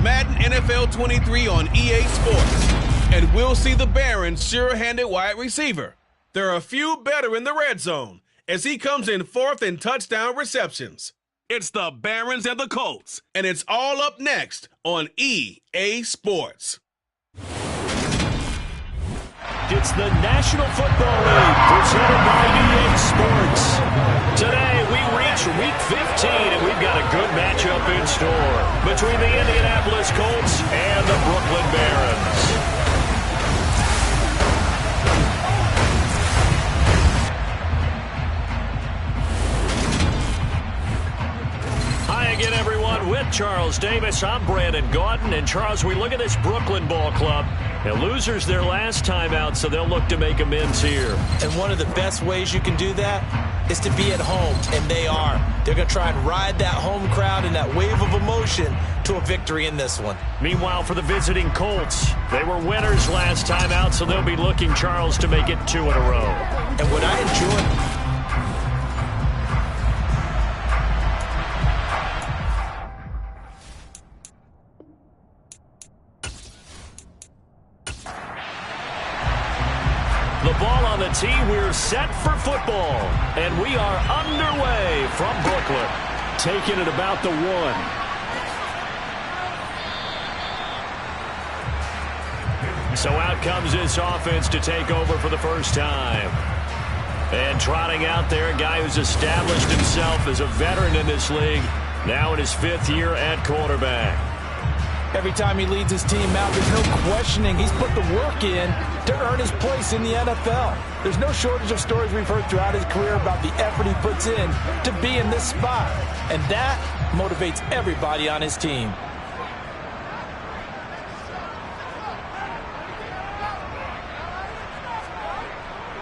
Madden NFL 23 on EA Sports. And we'll see the Barons' sure-handed wide receiver. There are a few better in the red zone as he comes in fourth in touchdown receptions. It's the Barons and the Colts, and it's all up next on EA Sports. It's the National Football League presented by EA Sports. Today we reach Week 15, and we've got a good matchup in store between the Indianapolis Colts and the Brooklyn Barons. Hi again, everyone. With Charles Davis, I'm Brandon Gaudin. And Charles, we look at this Brooklyn ball club. And losers their last time out, so they'll look to make amends here. And one of the best ways you can do that is to be at home, and they are. They're going to try and ride that home crowd and that wave of emotion to a victory in this one. Meanwhile, for the visiting Colts, they were winners last time out, so they'll be looking, Charles, to make it 2 in a row. And what I enjoy... The ball on the tee, we're set for football. And we are underway from Brooklyn. Taking it about the 1. So out comes this offense to take over for the first time. And trotting out there, a guy who's established himself as a veteran in this league, now in his 5th year at quarterback. Every time he leads his team out, there's no questioning. He's put the work in to earn his place in the NFL. There's no shortage of stories we've heard throughout his career about the effort he puts in to be in this spot. And that motivates everybody on his team.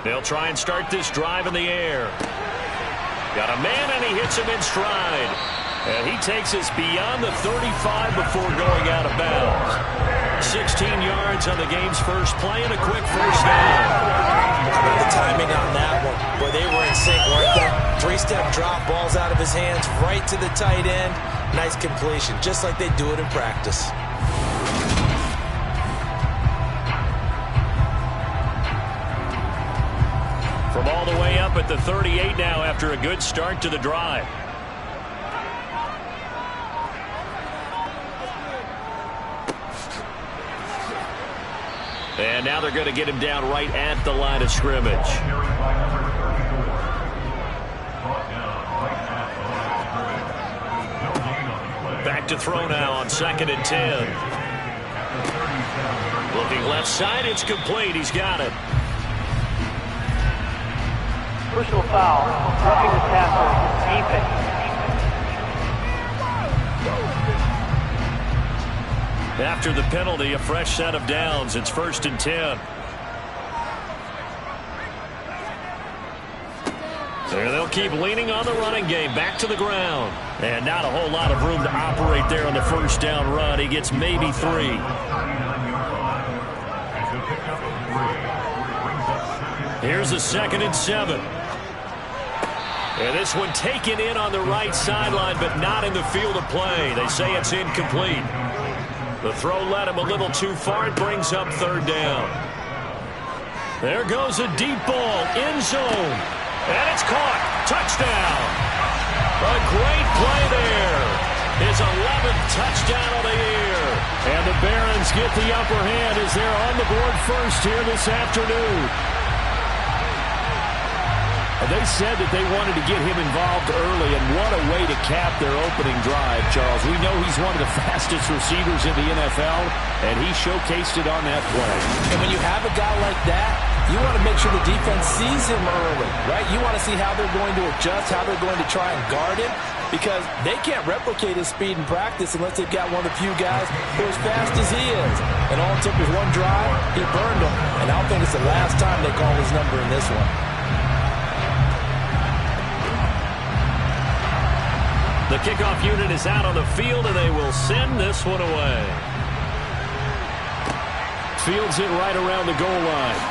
They'll try and start this drive in the air. Got a man, and he hits him in stride. And he takes us beyond the 35 before going out of bounds. 16 yards on the game's first play and a quick first down. The timing on that one, boy, they were in sync, weren't they? 3-step drop, balls out of his hands, right to the tight end. Nice completion, just like they do it in practice. From all the way up at the 38 now after a good start to the drive. And now they're going to get him down right at the line of scrimmage. Back to throw now on 2nd and 10. Looking left side, it's complete. He's got it. Personal foul, roughing the passer, defense. After the penalty, a fresh set of downs. It's 1st and 10. There they'll keep leaning on the running game. Back to the ground. And not a whole lot of room to operate there on the first down run. He gets maybe 3. Here's a 2nd and 7. And this one taken in on the right sideline, but not in the field of play. They say it's incomplete. The throw led him a little too far. It brings up 3rd down. There goes a deep ball, end zone. And it's caught. Touchdown. A great play there. His 11th touchdown of the year. And the Barons get the upper hand as they're on the board first here this afternoon. And they said that they wanted to get him involved early, and what a way to cap their opening drive, Charles. We know he's one of the fastest receivers in the NFL, and he showcased it on that play. And when you have a guy like that, you want to make sure the defense sees him early, right? You want to see how they're going to adjust, how they're going to try and guard him, because they can't replicate his speed in practice unless they've got one of the few guys who are as fast as he is. And all it took was one drive, he burned them, and I don't think it's the last time they call his number in this one. The kickoff unit is out on the field, and they will send this one away. Fields it right around the goal line.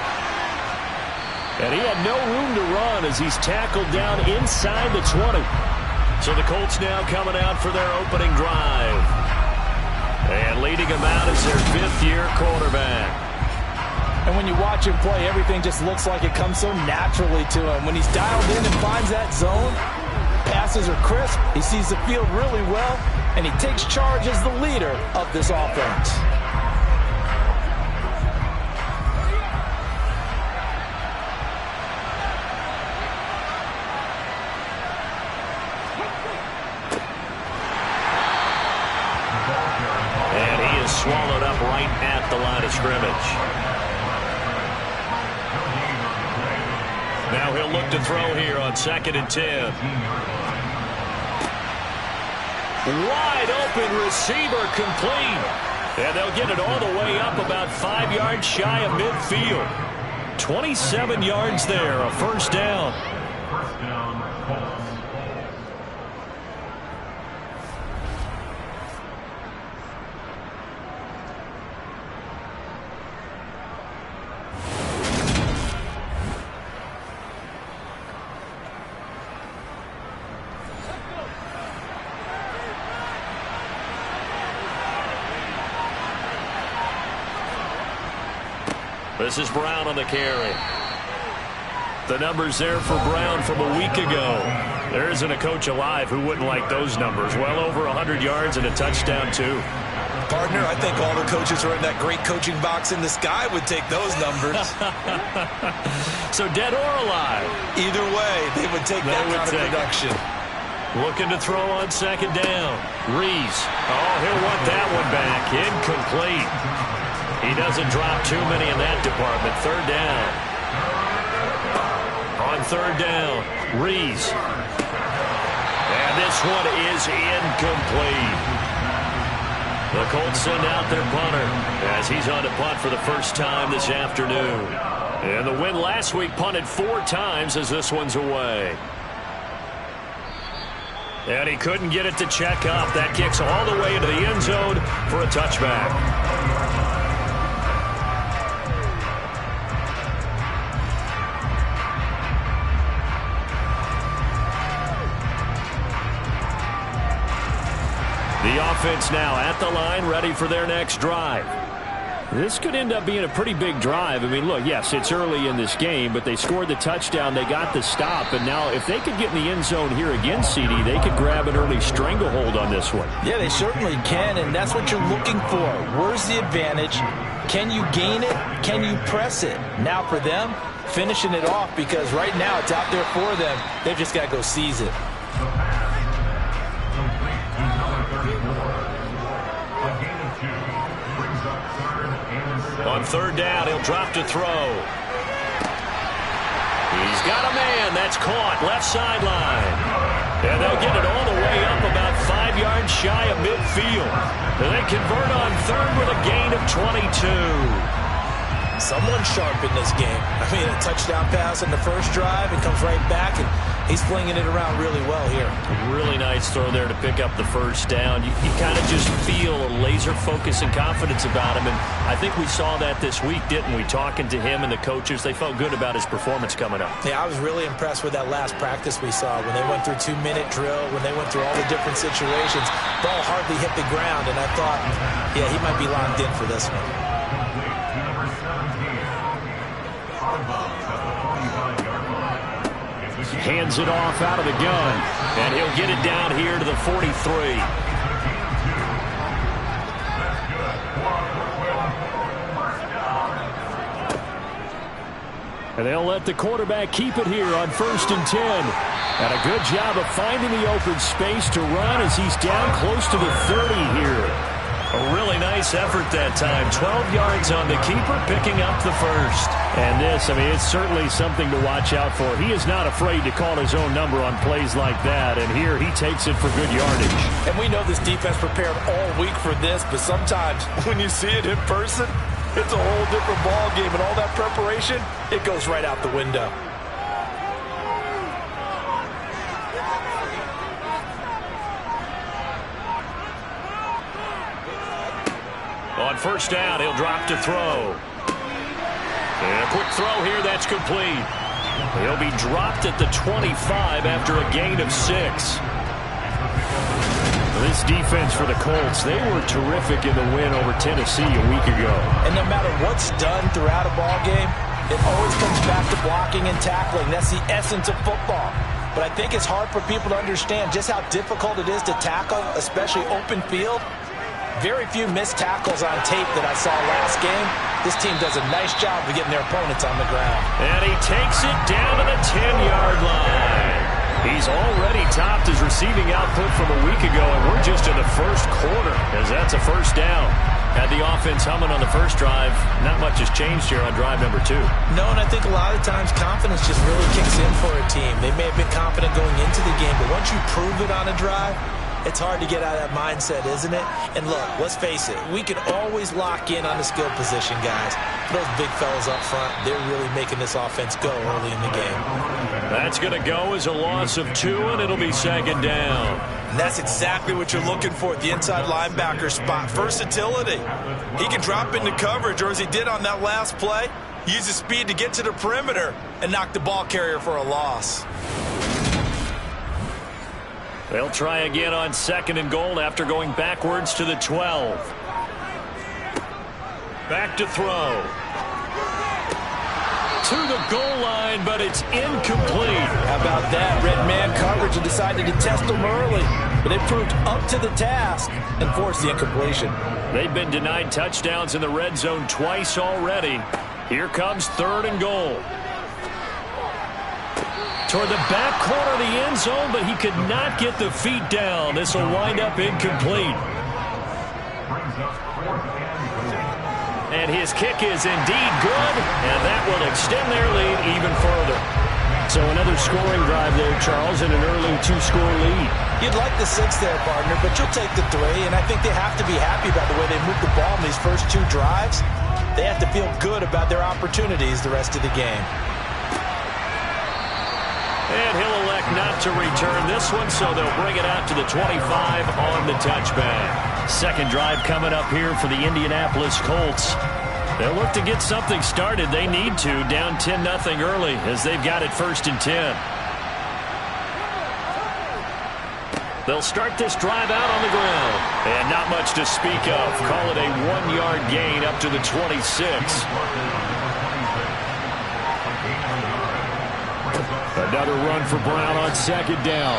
And he had no room to run as he's tackled down inside the 20. So the Colts now coming out for their opening drive. And leading him out is their fifth-year quarterback. And when you watch him play, everything just looks like it comes so naturally to him. When he's dialed in and finds that zone, passes are crisp, he sees the field really well, and he takes charge as the leader of this offense. And he is swallowed up right at the line of scrimmage. Now he'll look to throw here on 2nd and 10. Wide open receiver complete. And they'll get it all the way up about 5 yards shy of midfield. 27 yards there, a first down. This is Brown on the carry. The numbers there for Brown from a week ago. There isn't a coach alive who wouldn't like those numbers. Well over 100 yards and a touchdown, too. Partner, I think all the coaches who are in that great coaching box in the sky would take those numbers. So dead or alive? Either way, they would take that kind of production. Looking to throw on 2nd down. Rees. Oh, he'll want that one back. Incomplete. He doesn't drop too many in that department. 3rd down. On 3rd down, Rees. And this one is incomplete. The Colts send out their punter as he's on to punt for the first time this afternoon. And the win last week punted 4 times as this one's away. And he couldn't get it to check up. That kicks all the way into the end zone for a touchback. The offense now at the line, ready for their next drive. This could end up being a pretty big drive. I mean, look, yes, it's early in this game, but they scored the touchdown. They got the stop. And now if they could get in the end zone here again, CD, they could grab an early stranglehold on this one. Yeah, they certainly can, and that's what you're looking for. Where's the advantage? Can you gain it? Can you press it? Now for them, finishing it off, because right now it's out there for them. They've just got to go seize it. On 3rd down, he'll drop to throw. He's got a man. That's caught. Left sideline. And they'll get it all the way up about 5 yards shy of midfield. And they convert on 3rd with a gain of 22. Someone sharp in this game. I mean, a touchdown pass on the first drive. It comes right back, and he's flinging it around really well here. Really nice throw there to pick up the first down. You kind of just feel a laser focus and confidence about him, and I think we saw that this week, didn't we? Talking to him and the coaches, they felt good about his performance coming up. Yeah, I was really impressed with that last practice we saw when they went through 2-minute drill, when they went through all the different situations. Ball hardly hit the ground, and I thought, yeah, he might be locked in for this one. Hands it off out of the gun, and he'll get it down here to the 43. And they'll let the quarterback keep it here on 1st and 10. And a good job of finding the open space to run as he's down close to the 30 here. A really nice effort that time. 12 yards on the keeper, picking up the first. And this, I mean, it's certainly something to watch out for. He is not afraid to call his own number on plays like that. And here he takes it for good yardage. And we know this defense prepared all week for this, but sometimes when you see it in person, it's a whole different ball game. And all that preparation, it goes right out the window. On 1st down, he'll drop to throw. And a quick throw here, that's complete. He'll be dropped at the 25 after a gain of 6. This defense for the Colts, they were terrific in the win over Tennessee a week ago. And no matter what's done throughout a ball game, it always comes back to blocking and tackling. That's the essence of football. But I think it's hard for people to understand just how difficult it is to tackle, especially open field. Very few missed tackles on tape that I saw last game. This team does a nice job of getting their opponents on the ground. And he takes it down to the 10-yard line. He's already topped his receiving output from a week ago, and we're just in the first quarter, as that's a first down. Had the offense humming on the first drive. Not much has changed here on drive number 2. No, and I think a lot of times confidence just really kicks in for a team. They may have been confident going into the game, but once you prove it on a drive, it's hard to get out of that mindset, isn't it? And look, let's face it, we can always lock in on the skill position, guys. Those big fellas up front, they're really making this offense go early in the game. That's going to go as a loss of 2, and it'll be second down. And that's exactly what you're looking for at the inside linebacker spot. Versatility. He can drop into coverage, or as he did on that last play, use his speed to get to the perimeter and knock the ball carrier for a loss. They'll try again on 2nd and goal after going backwards to the 12. Back to throw. To the goal line, but it's incomplete. How about that? Red man coverage and decided to test them early. But they proved up to the task and forced the incompletion. They've been denied touchdowns in the red zone twice already. Here comes 3rd and goal. Toward the back corner of the end zone, but he could not get the feet down. This will wind up incomplete. And his kick is indeed good, and that will extend their lead even further. So another scoring drive there, Charles, and an early 2-score lead. You'd like the 6 there, partner, but you'll take the 3, and I think they have to be happy about the way they moved the ball in these first 2 drives. They have to feel good about their opportunities the rest of the game. And he'll elect not to return this one, so they'll bring it out to the 25 on the touchback. Second drive coming up here for the Indianapolis Colts. They'll look to get something started. They need to, down 10-0 early, as they've got it 1st and 10. They'll start this drive out on the ground. And not much to speak of. Call it a 1-yard gain up to the 26. Another run for Brown on 2nd down.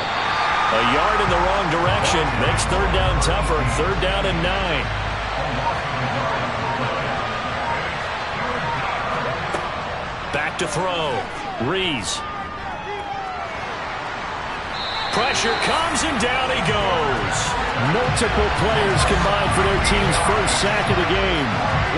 A yard in the wrong direction makes 3rd down tougher. 3rd down and 9. Back to throw. Rees. Pressure comes and down he goes. Multiple players combined for their team's first sack of the game.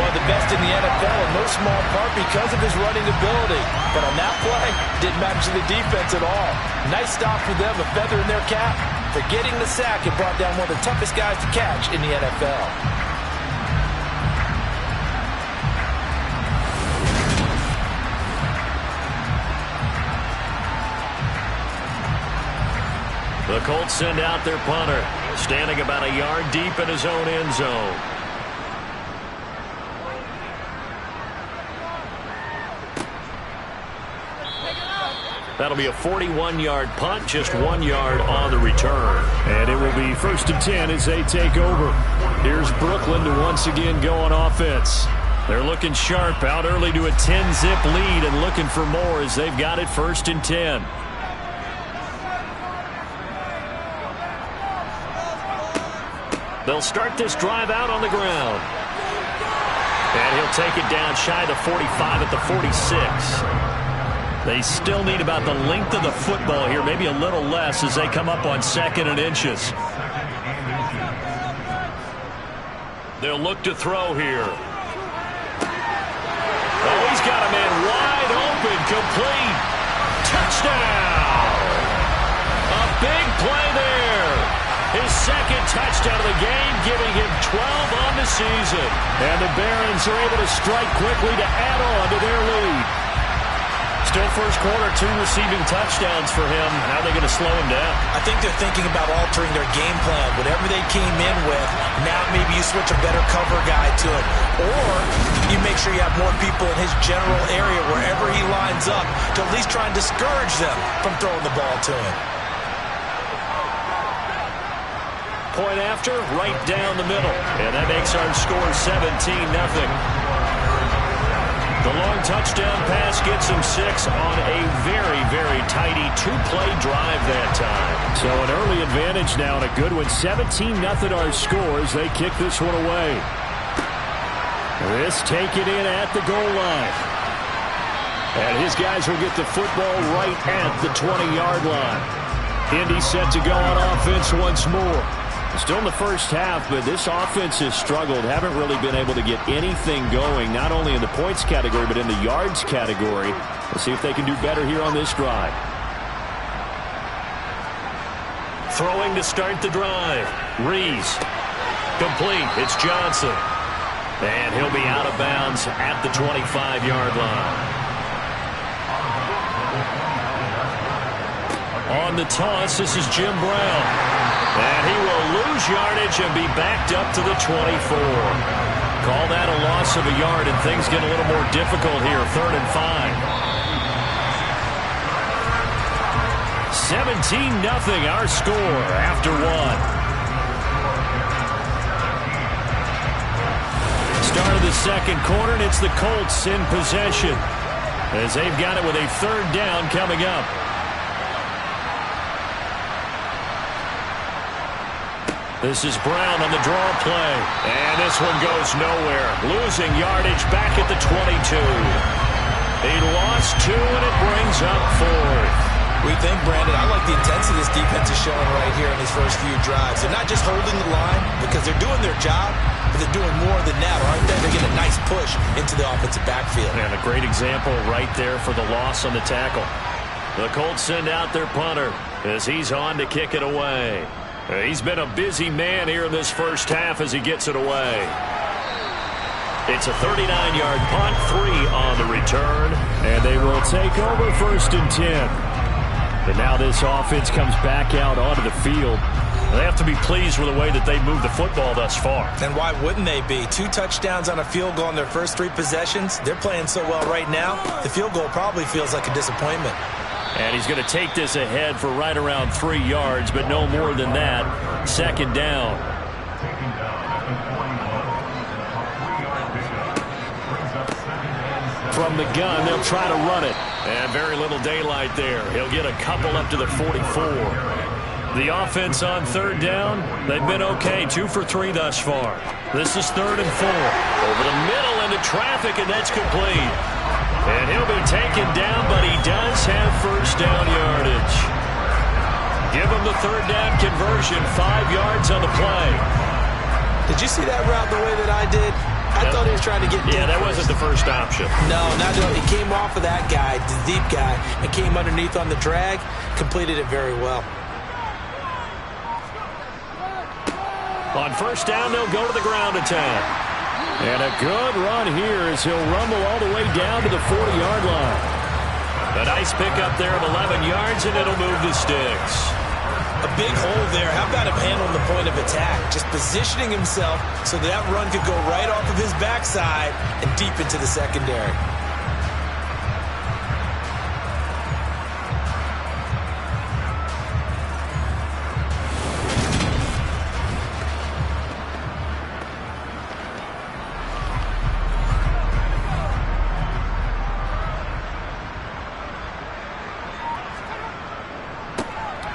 One of the best in the NFL, in no small part because of his running ability. But on that play, didn't matter to the defense at all. Nice stop for them, a feather in their cap. For getting the sack, it brought down one of the toughest guys to catch in the NFL. The Colts send out their punter, standing about a yard deep in his own end zone. That'll be a 41-yard punt, just 1 yard on the return. And it will be 1st and 10 as they take over. Here's Brooklyn to once again go on offense. They're looking sharp, out early to a 10-zip lead and looking for more as they've got it 1st and 10. They'll start this drive out on the ground. And he'll take it down shy of the 45 at the 46. They still need about the length of the football here, maybe a little less as they come up on 2nd and inches. They'll look to throw here. Oh, he's got a man wide open, complete. Touchdown! A big play there. His 2nd touchdown of the game, giving him 12 on the season. And the Barons are able to strike quickly to add on to their lead. Still first quarter, 2 receiving touchdowns for him. How are they going to slow him down? I think they're thinking about altering their game plan. Whatever they came in with, now maybe you switch a better cover guy to him. Or you make sure you have more people in his general area wherever he lines up to at least try and discourage them from throwing the ball to him. point after, right down the middle. And that makes our score 17-0. The long touchdown pass gets him 6 on a very, very tidy two-play drive that time. So an early advantage now and a good one. 17-0 our scores. They kick this one away. This taken in at the goal line. And his guys will get the football right at the 20-yard line. Indy set to go on offense once more. Still in the first half, but this offense has struggled. Haven't really been able to get anything going, not only in the points category, but in the yards category. Let's see if they can do better here on this drive. Throwing to start the drive. Reese. Complete. It's Johnson. And he'll be out of bounds at the 25-yard line. On the toss, this is Jim Brown. And he will lose yardage and be backed up to the 24. Call that a loss of a yard, and things get a little more difficult here. 3rd and 5. 17-0 our score after 1. Start of the second quarter, and it's the Colts in possession as they've got it with a 3rd down coming up. This is Brown on the draw play. And this one goes nowhere. Losing yardage back at the 22. He lost 2, and it brings up 4th. We think, Brandon, I like the intensity this defense is showing right here in these first few drives. They're not just holding the line because they're doing their job, but they're doing more than that, aren't they? They're getting a nice push into the offensive backfield. And a great example right there for the loss on the tackle. The Colts send out their punter as he's on to kick it away. He's been a busy man here in this first half as he gets it away. It's a 39-yard punt, 3 on the return. And they will take over 1st and 10. And now this offense comes back out onto the field. They have to be pleased with the way that they moved the football thus far. And why wouldn't they be? 2 touchdowns on a field goal in their first 3 possessions. They're playing so well right now, the field goal probably feels like a disappointment. And he's going to take this ahead for right around 3 yards, but no more than that. 2nd down. From the gun, they'll try to run it. And very little daylight there. He'll get a couple up to the 44. The offense on 3rd down, they've been okay. 2 for 3 thus far. This is 3rd and 4. Over the middle into traffic, and that's complete. And he'll be taken down, but he does have 1st down yardage. Give him the 3rd down conversion, 5 yards on the play. Did you see that route the way that I did? I thought he was trying to get deep. Yeah, that wasn't the first option. No, not at all. He came off of that guy, the deep guy, and came underneath on the drag, completed it very well. On 1st down, they'll go to the ground attack. And a good run here as he'll rumble all the way down to the 40-yard line. A nice pickup there of 11 yards, and it'll move the sticks. A big hole there. How about him handling the point of attack? Just positioning himself so that run could go right off of his backside and deep into the secondary.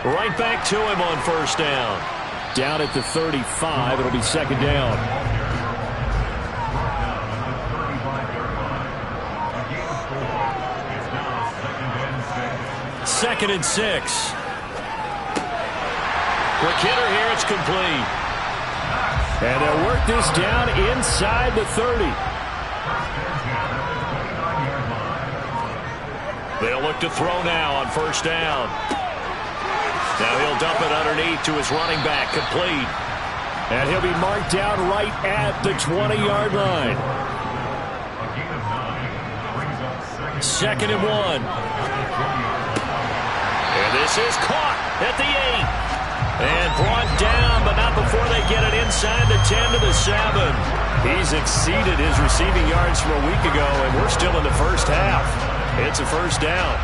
Right back to him on 1st down. Down at the 35, it'll be 2nd down. Second and 6. Quick hitter here, it's complete. And they'll work this down inside the 30. They'll look to throw now on 1st down. Now he'll dump it underneath to his running back, complete. And he'll be marked down right at the 20-yard line. 2nd and 1. And this is caught at the 8. And brought down, but not before they get it inside the 10 to the 7. He's exceeded his receiving yards from a week ago, and we're still in the first half. It's a 1st down.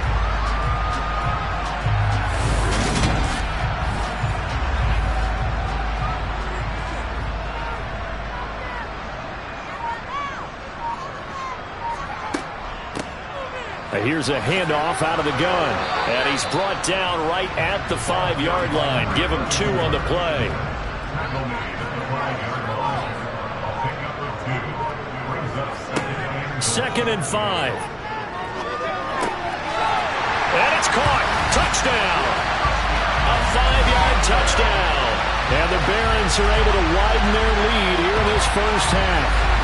Here's a handoff out of the gun. And he's brought down right at the 5-yard line. Give him 2 on the play. Second and 5. And it's caught. Touchdown. A 5-yard touchdown. And the Barons are able to widen their lead here in this first half.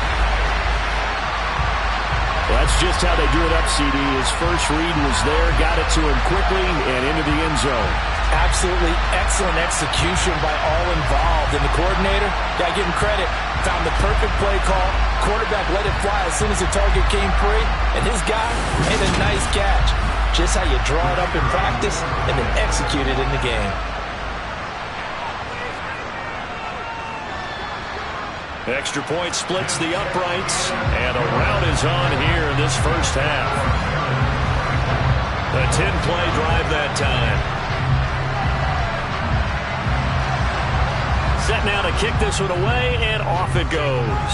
Well, that's just how they drew it up, CD. His first read was there, got it to him quickly, and into the end zone. Absolutely excellent execution by all involved. And the coordinator, got to give him credit, found the perfect play call. Quarterback let it fly as soon as the target came free. And his guy made a nice catch. Just how you draw it up in practice and then execute it in the game. Extra point splits the uprights, and a rout is on here in this first half. A 10-play drive that time. Set now to kick this one away, and off it goes.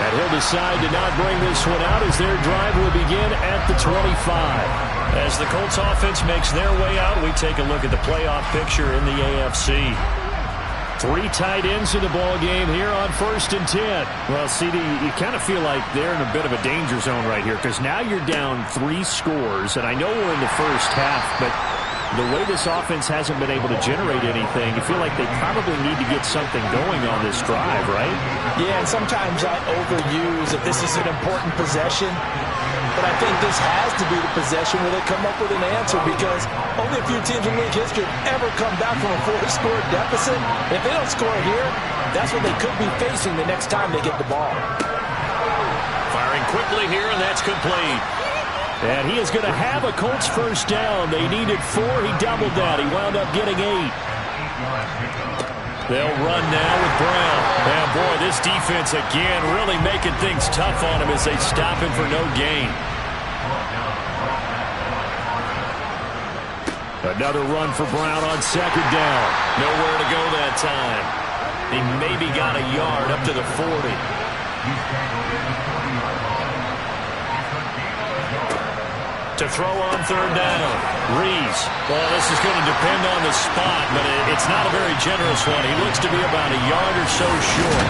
And he'll decide to not bring this one out as their drive will begin at the 25. As the Colts offense makes their way out, we take a look at the playoff picture in the AFC. 3 tight ends in the ball game here on 1st and 10. Well, CD, you kind of feel like they're in a bit of a danger zone right here because now you're down 3 scores, and I know we're in the first half, but the way this offense hasn't been able to generate anything, you feel like they probably need to get something going on this drive, right? Yeah, and sometimes I overuse if this is an important possession. But I think this has to be the possession where they come up with an answer because only a few teams in league history have ever come back from a 4-score deficit. If they don't score here, that's what they could be facing the next time they get the ball. Firing quickly here, and that's complete. And he is going to have a Colts first down. They needed 4. He doubled that. He wound up getting 8. They'll run now with Brown. And boy, this defense again really making things tough on him as they stop him for no gain. Another run for Brown on 2nd down. Nowhere to go that time. He maybe got a yard up to the 40. To throw on 3rd down. Reeves. Well, this is going to depend on the spot, but it's not a very generous one. He looks to be about a yard or so short.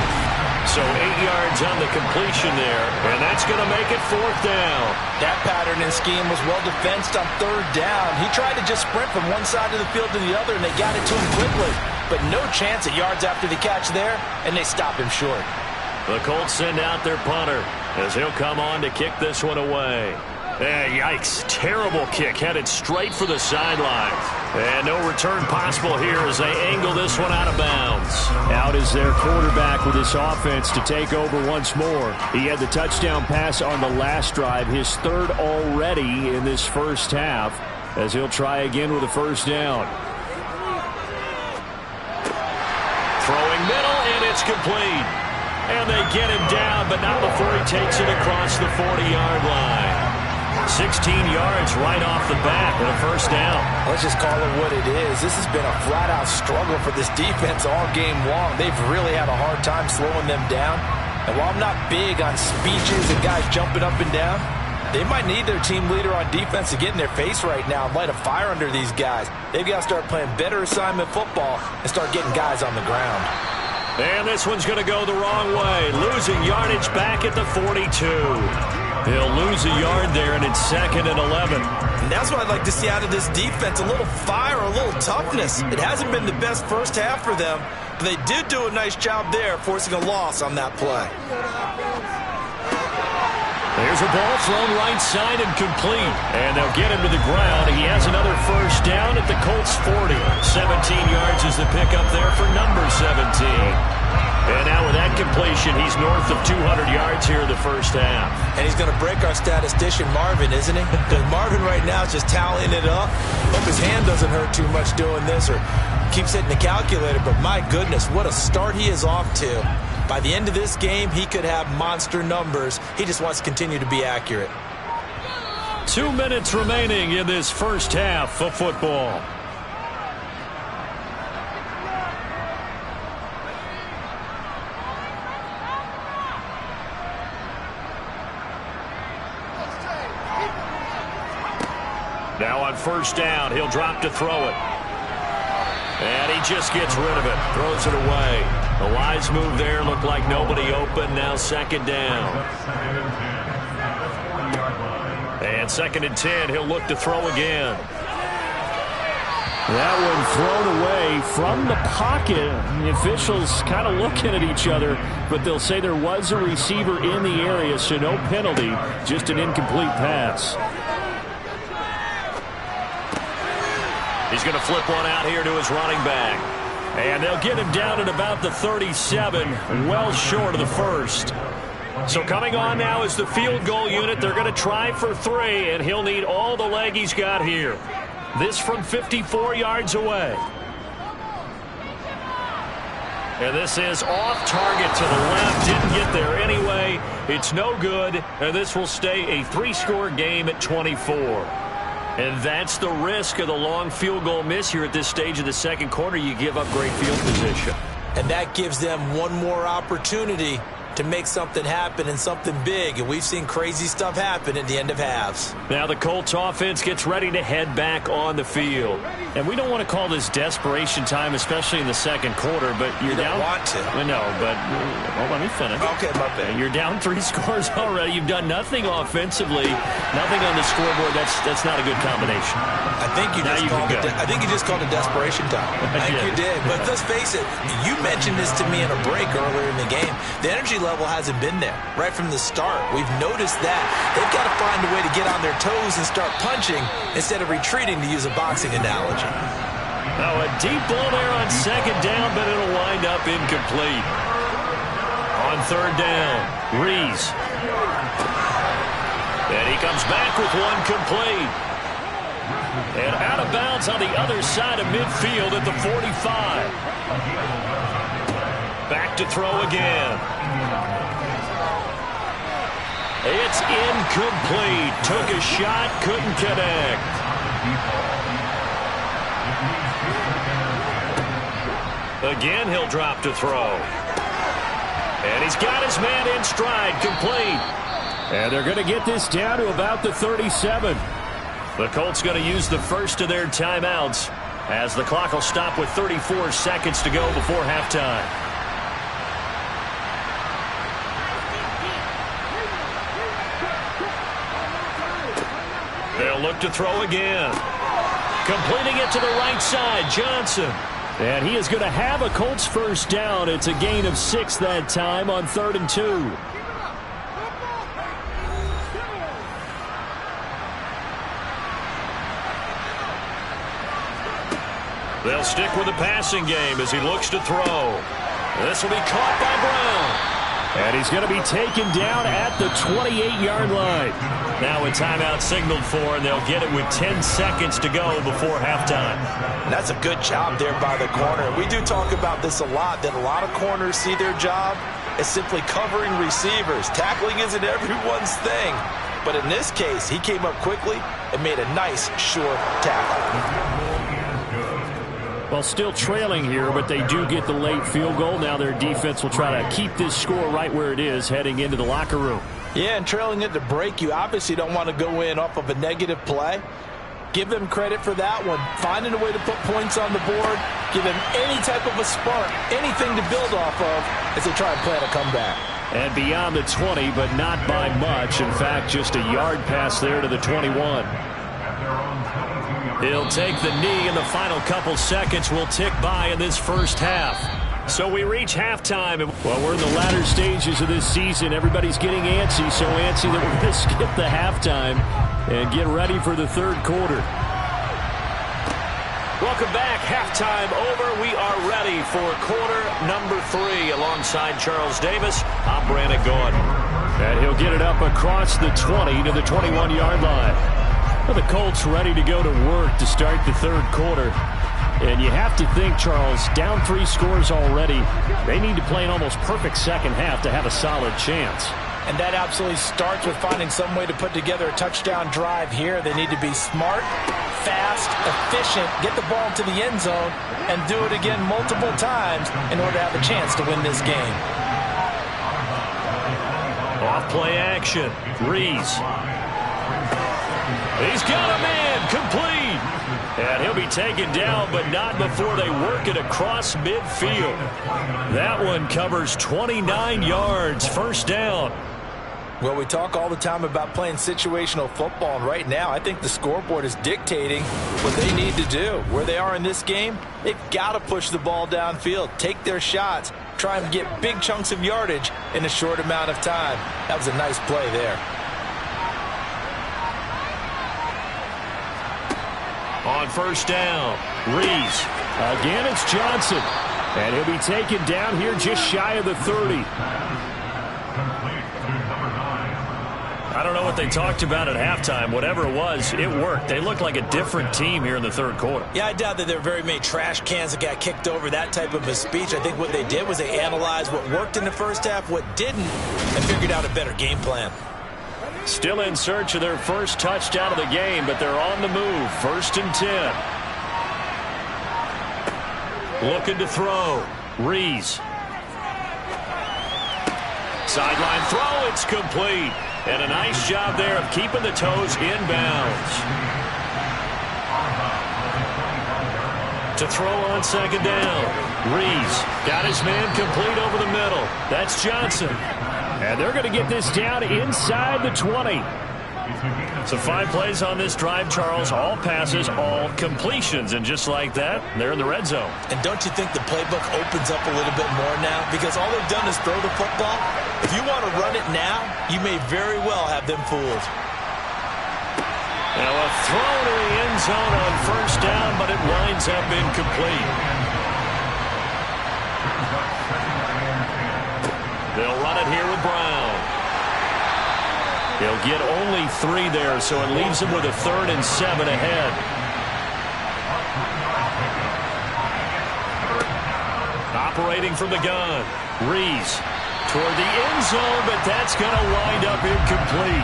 So 8 yards on the completion there, and that's going to make it 4th down. That pattern and scheme was well defensed on 3rd down. He tried to just sprint from one side of the field to the other, and they got it to him quickly. But no chance at yards after the catch there, and they stop him short. The Colts send out their punter as he'll come on to kick this one away. Yikes. Terrible kick headed straight for the sidelines. And no return possible here as they angle this one out of bounds. Out is their quarterback with this offense to take over once more. He had the touchdown pass on the last drive, his 3rd already in this first half, as he'll try again with a first down. Throwing middle, and it's complete. And they get him down, but not before he takes it across the 40-yard line. 16 yards right off the bat and a first down. Let's just call it what it is. This has been a flat-out struggle for this defense all game long. They've really had a hard time slowing them down. And while I'm not big on speeches and guys jumping up and down, they might need their team leader on defense to get in their face right now and light a fire under these guys. They've got to start playing better assignment football and start getting guys on the ground. And this one's going to go the wrong way. Losing yardage back at the 42. He'll lose a yard there, and it's 2nd and 11. And that's what I'd like to see out of this defense, a little fire, a little toughness. It hasn't been the best first half for them, but they did do a nice job there, forcing a loss on that play. There's a ball thrown right side and complete. And they'll get him to the ground. He has another first down at the Colts 40. 17 yards is the pickup there for number 17. And now with that completion, he's north of 200 yards here in the first half. And he's going to break our statistician, Marvin, isn't he? Because Marvin right now is just tallying it up. Hope his hand doesn't hurt too much doing this or keeps hitting the calculator. But my goodness, what a start he is off to. By the end of this game, he could have monster numbers. He just wants to continue to be accurate. 2 minutes remaining in this first half of football. Now on first down, he'll drop to throw it. And he just gets rid of it, throws it away. A wise move there, looked like nobody open. Now second down. And second and 10, he'll look to throw again. That one thrown away from the pocket. The officials kind of looking at each other, but they'll say there was a receiver in the area, so no penalty, just an incomplete pass. He's going to flip one out here to his running back. And they'll get him down at about the 37, well short of the first. So coming on now is the field goal unit. They're going to try for 3, and he'll need all the leg he's got here. This from 54 yards away. And this is off target to the left. Didn't get there anyway. It's no good. And this will stay a 3-score game at 24. And that's the risk of the long field goal miss here at this stage of the second quarter. You give up great field position. And that gives them one more opportunity to make something happen and something big. And we've seen crazy stuff happen at the end of halves. Now the Colts offense gets ready to head back on the field. And we don't want to call this desperation time, especially in the second quarter, but you're down. You don't want to. No, but well, let me finish. Okay, my bad. You're down 3 scores already. You've done nothing offensively, nothing on the scoreboard. That's not a good combination. I think you just called it desperation time. I think you did. But let's face it, you mentioned this to me in a break earlier in the game. The energy level hasn't been there right from the start. We've noticed that. They've got to find a way to get on their toes and start punching instead of retreating, to use a boxing analogy. Now a deep ball there on second down, but it'll wind up incomplete. On third down, Rees. And he comes back with one complete. And out of bounds on the other side of midfield at the 45. Back to throw again. It's incomplete. Took a shot, couldn't connect. Again, he'll drop to throw. And he's got his man in stride, complete. And they're going to get this down to about the 37. The Colts going to use the first of their timeouts as the clock will stop with 34 seconds to go before halftime. They'll look to throw again. Completing it to the right side, Johnson. And he is going to have a Colts first down. It's a gain of 6 that time on 3rd and 2. They'll stick with the passing game as he looks to throw. This will be caught by Brown. And he's going to be taken down at the 28-yard line. Now a timeout signaled for, and they'll get it with 10 seconds to go before halftime. And that's a good job there by the corner. We do talk about this a lot, that a lot of corners see their job as simply covering receivers. Tackling isn't everyone's thing. But in this case, he came up quickly and made a nice, short tackle. Well, still trailing here, but they do get the late field goal. Now their defense will try to keep this score right where it is heading into the locker room. Yeah, and trailing at the break, you obviously don't want to go in off of a negative play. Give them credit for that one. Finding a way to put points on the board, give them any type of a spark, anything to build off of as they try and plan a comeback. And beyond the 20, but not by much. In fact, just a yard pass there to the 21. He'll take the knee, and the final couple seconds will tick by in this first half. So we reach halftime. Well, we're in the latter stages of this season. Everybody's getting antsy, so antsy that we're going to skip the halftime and get ready for the third quarter. Welcome back. Halftime over. We are ready for quarter number 3. Alongside Charles Davis, I'm Brandon Gordon. And he'll get it up across the 20 to the 21-yard line. Well, the Colts ready to go to work to start the third quarter. And you have to think, Charles, down 3 scores already. They need to play an almost perfect second half to have a solid chance. And that absolutely starts with finding some way to put together a touchdown drive here. They need to be smart, fast, efficient, get the ball to the end zone, and do it again multiple times in order to have a chance to win this game. Off play action. Rees. He's got him in. incomplete. And he'll be taken down, but not before they work it across midfield. That one covers 29 yards, first down. Well, we talk all the time about playing situational football, and right now I think the scoreboard is dictating what they need to do. Where they are in this game, they've got to push the ball downfield, take their shots, try and get big chunks of yardage in a short amount of time. That was a nice play there. On first down, Reese. Again, it's Johnson. And he'll be taken down here just shy of the 30. I don't know what they talked about at halftime. Whatever it was, it worked. They looked like a different team here in the third quarter. Yeah, I doubt that there were very many trash cans that got kicked over, that type of a speech. I think what they did was they analyzed what worked in the first half, what didn't, and figured out a better game plan. Still in search of their first touchdown of the game, but they're on the move. 1st and 10. Looking to throw. Reese. Sideline throw, it's complete. And a nice job there of keeping the toes inbounds. To throw on second down. Reese got his man complete over the middle. That's Johnson. And they're going to get this down inside the 20. So 5 plays on this drive, Charles. All passes, all completions. And just like that, they're in the red zone. And don't you think the playbook opens up a little bit more now? Because all they've done is throw the football. If you want to run it now, you may very well have them fooled. Now a throw to the end zone on first down, but it winds up incomplete. They'll run it here with Brown. They'll get only 3 there, so it leaves them with a 3rd and 7 ahead. Operating from the gun. Reese toward the end zone, but that's going to wind up incomplete.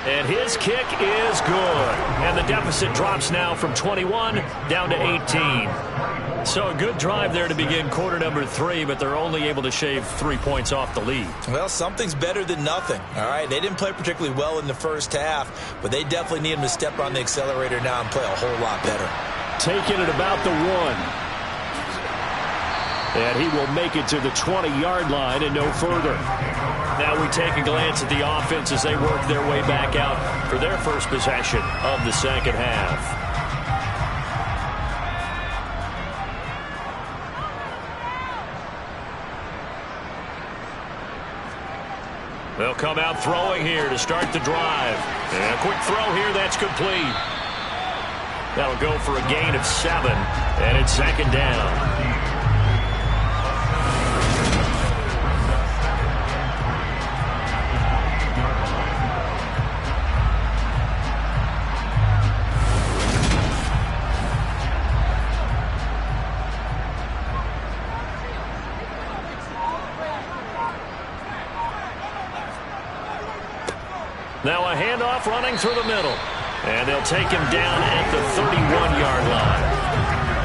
And his kick is good. And the deficit drops now from 21 down to 18. So a good drive there to begin quarter number 3, but they're only able to shave 3 points off the lead. Well, something's better than nothing, all right? They didn't play particularly well in the first half, but they definitely need him to step on the accelerator now and play a whole lot better. Taking it about the 1. And he will make it to the 20-yard line and no further. Now we take a glance at the offense as they work their way back out for their first possession of the second half. They'll come out throwing here to start the drive. And a quick throw here, that's complete. That'll go for a gain of 7, and it's second down. Now a handoff running through the middle. And they'll take him down at the 31-yard line.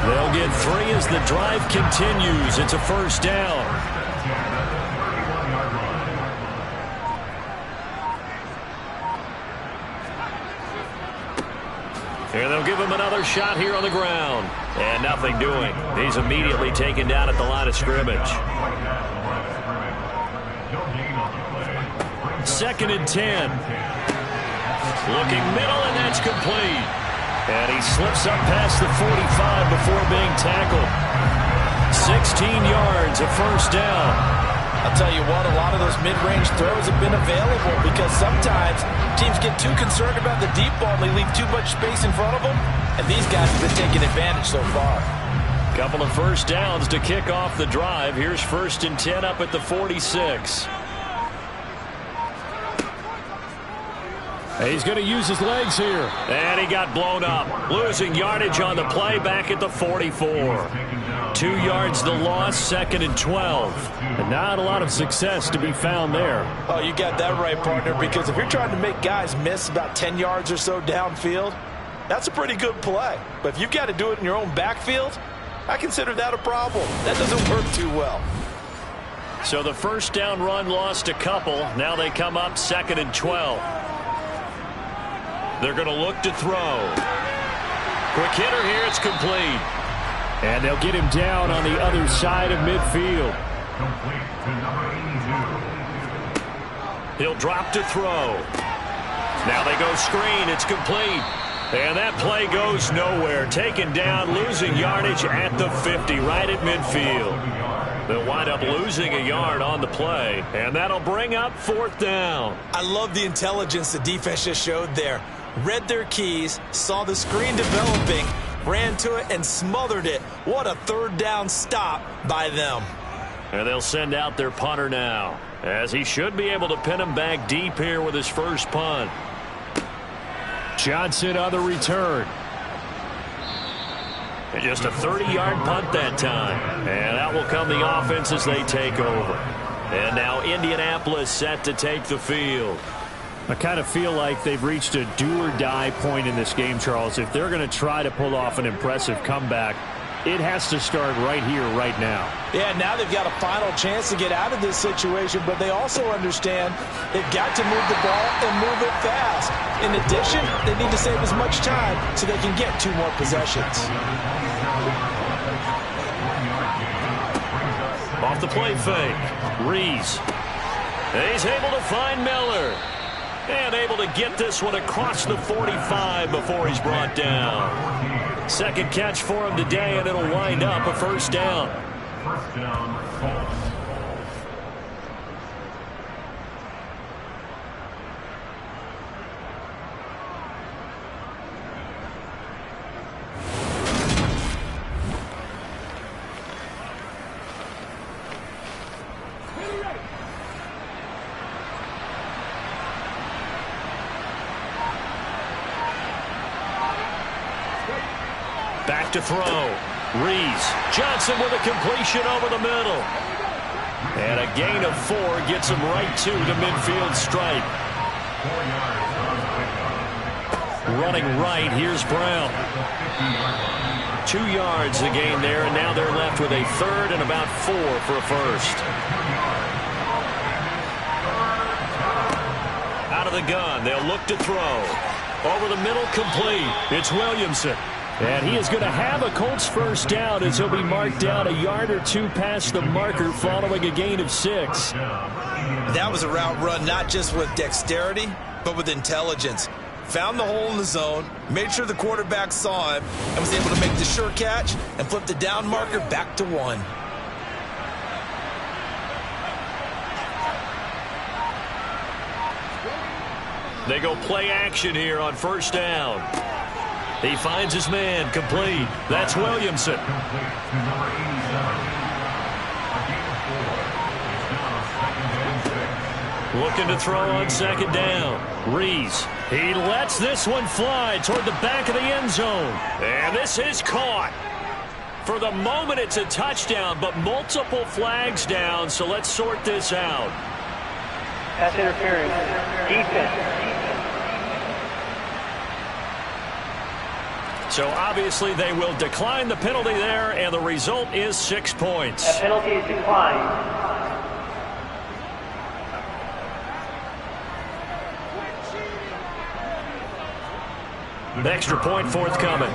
They'll get 3 as the drive continues. It's a first down. And they'll give him another shot here on the ground. And nothing doing. He's immediately taken down at the line of scrimmage. 2nd and 10. Looking middle, and that's complete. And he slips up past the 45 before being tackled. 16 yards, a first down. I'll tell you what, a lot of those mid-range throws have been available because sometimes teams get too concerned about the deep ball and they leave too much space in front of them. And these guys have been taking advantage so far. Couple of first downs to kick off the drive. Here's 1st and 10 up at the 46. He's going to use his legs here. And he got blown up. Losing yardage on the play back at the 44. 2 yards the loss, 2nd and 12. And not a lot of success to be found there. Oh, you got that right, partner, because if you're trying to make guys miss about 10 yards or so downfield, that's a pretty good play. But if you've got to do it in your own backfield, I consider that a problem. That doesn't work too well. So the first down run lost a couple. Now they come up 2nd and 12. They're going to look to throw. Quick hitter here. It's complete. And they'll get him down on the other side of midfield. He'll drop to throw. Now they go screen. It's complete. And that play goes nowhere. Taken down, losing yardage at the 50, right at midfield. They'll wind up losing a yard on the play, and that'll bring up 4th down. I love the intelligence the defense just showed there. Read their keys, saw the screen developing, ran to it, and smothered it. What a 3rd down stop by them. And they'll send out their punter now, as he should be able to pin him back deep here with his first punt. Johnson on the return. And just a 30-yard punt that time. And out will come the offense as they take over. And now Indianapolis set to take the field. I kind of feel like they've reached a do-or-die point in this game, Charles. If they're going to try to pull off an impressive comeback, it has to start right here, right now. Yeah, now they've got a final chance to get out of this situation, but they also understand they've got to move the ball and move it fast. In addition, they need to save as much time so they can get 2 more possessions. Off the play fake, Rees. He's able to find Miller. And able to get this one across the 45 before he's brought down. 2nd catch for him today, and it'll wind up a 1st down. First down, Colts. Back to throw. Rees. Johnson with a completion over the middle. And a gain of 4 gets him right to the midfield stripe. Running right, here's Brown. 2 yards the gain there, and now they're left with a 3rd and about 4 for a first. Out of the gun, they'll look to throw. Over the middle, complete. It's Williamson. And he is going to have a Colts first down as he'll be marked down a yard or 2 past the marker following a gain of 6. That was a route run not just with dexterity, but with intelligence. Found the hole in the zone, made sure the quarterback saw him, and was able to make the sure catch and flip the down marker back to 1. They go play action here on first down. He finds his man, complete. That's Williamson. Looking to throw on 2nd down. Rees. He lets this one fly toward the back of the end zone. And this is caught. For the moment, it's a touchdown, but multiple flags down, so let's sort this out. Pass interference. Defense. So obviously they will decline the penalty there, and the result is 6 points. That penalty is declined. Extra point forthcoming.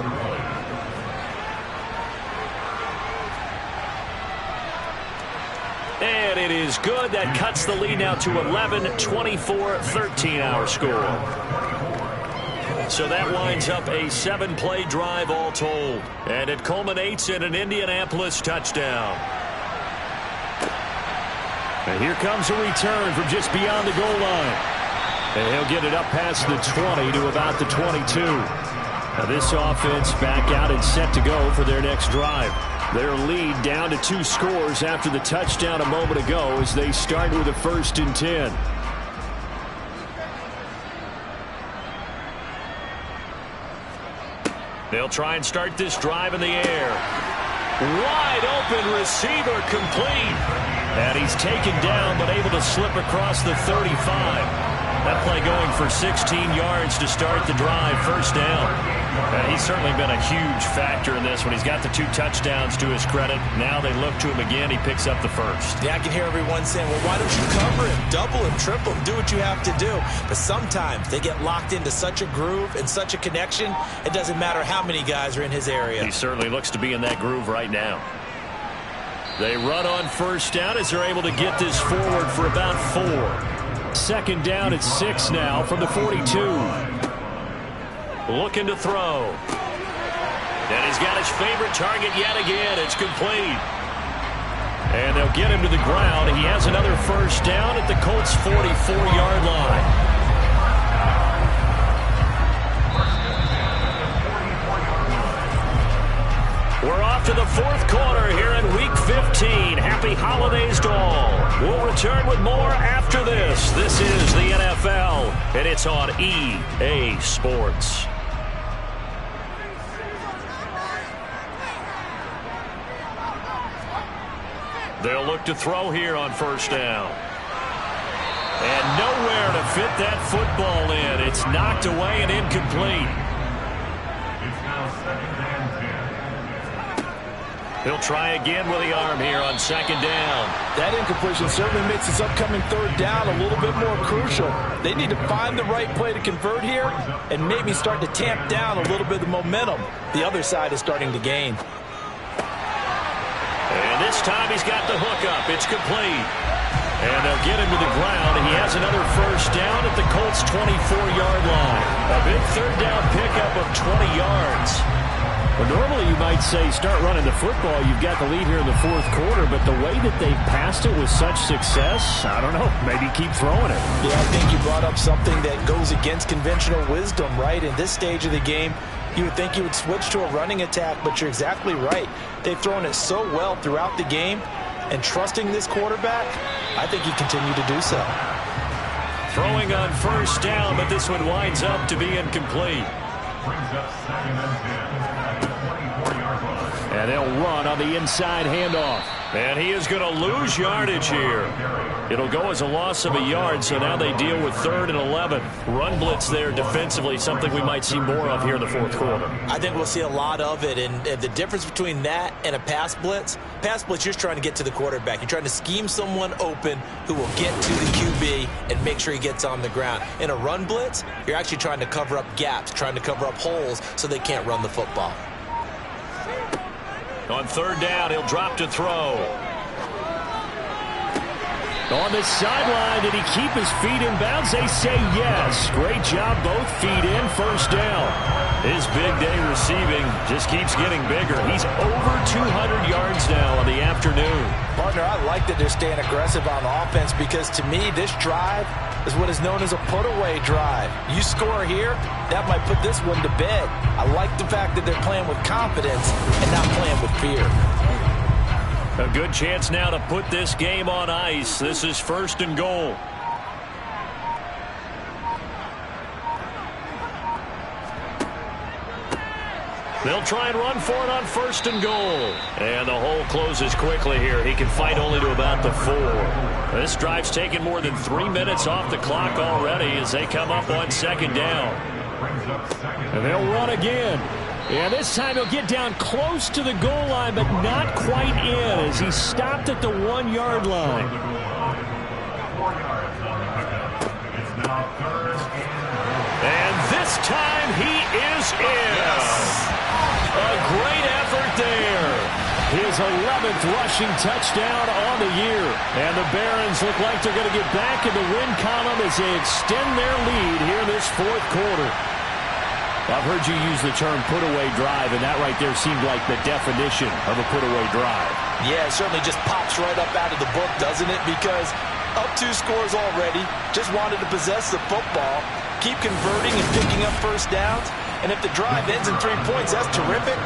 And it is good. That cuts the lead now to 11, 24, 13 our score. So that winds up a 7-play drive all told. And it culminates in an Indianapolis touchdown. And here comes a return from just beyond the goal line. And he'll get it up past the 20 to about the 22. Now this offense back out and set to go for their next drive. Their lead down to 2 scores after the touchdown a moment ago as they start with a 1st and 10. They'll try and start this drive in the air. Wide open receiver, complete. And he's taken down but able to slip across the 35. That play going for 16 yards to start the drive, first down. And he's certainly been a huge factor in this when he's got the 2 touchdowns to his credit. Now they look to him again. He picks up the first. Yeah, I can hear everyone saying, well, why don't you cover him, double him, triple him, do what you have to do. But sometimes they get locked into such a groove and such a connection, it doesn't matter how many guys are in his area. He certainly looks to be in that groove right now. They run on first down as they're able to get this forward for about 4. Second down at 6 now from the 42. Looking to throw. And he's got his favorite target yet again. It's complete. And they'll get him to the ground. He has another first down at the Colts' 44-yard line. We're off to the 4th quarter here in Week 15. Happy holidays to all. We'll return with more after this. This is the NFL, and it's on EA Sports. They'll look to throw here on first down. And nowhere to fit that football in. It's knocked away and incomplete. It's now 2nd and 10. He'll try again with the arm here on 2nd down. That incompletion certainly makes this upcoming 3rd down a little bit more crucial. They need to find the right play to convert here and maybe start to tamp down a little bit of momentum the other side is starting to gain. And this time he's got the hook up. It's complete. And they'll get him to the ground. He has another first down at the Colts' 24-yard line. A big 3rd down pickup of 20 yards. Well, normally you might say start running the football. You've got the lead here in the 4th quarter, but the way that they've passed it with such success, I don't know, maybe keep throwing it. Yeah, I think you brought up something that goes against conventional wisdom, right? In this stage of the game, you would think you would switch to a running attack, but you're exactly right. They've thrown it so well throughout the game, and trusting this quarterback, I think he continued to do so. Throwing on first down, but this one winds up to be incomplete. Brings up 2nd and 10 at the 24-yard line. And they'll run on the inside handoff. And he is going to lose yardage here. It'll go as a loss of a yard, so now they deal with 3rd and 11. Run blitz there defensively, something we might see more of here in the 4th quarter. I think we'll see a lot of it, and the difference between that and a pass blitz, you're just trying to get to the quarterback. You're trying to scheme someone open who will get to the QB and make sure he gets on the ground. In a run blitz, you're actually trying to cover up gaps, trying to cover up holes so they can't run the football. On 3rd down, he'll drop to throw. On the sideline, did he keep his feet in bounds? They say yes. Great job, both feet in, first down. His big day receiving just keeps getting bigger. He's over 200 yards now on the afternoon. Partner, I like that they're staying aggressive on offense because to me, this drive is what is known as a put-away drive. You score here, that might put this one to bed. I like the fact that they're playing with confidence and not playing with fear. A good chance now to put this game on ice. This is 1st and goal. They'll try and run for it on 1st and goal. And the hole closes quickly here. He can fight only to about the 4. This drive's taken more than 3 minutes off the clock already as they come up on 2nd down. And they'll run again. And this time he'll get down close to the goal line, but not quite in as he stopped at the 1-yard line. And this time he is in. Yes. A great effort there. His 11th rushing touchdown on the year. And the Barons look like they're going to get back in the win column as they extend their lead here in this 4th quarter. I've heard you use the term put-away drive, and that right there seemed like the definition of a put-away drive. Yeah, it certainly just pops right up out of the book, doesn't it? Because up 2 scores already, just wanted to possess the football, keep converting and picking up first downs. And if the drive ends in 3 points, that's terrific.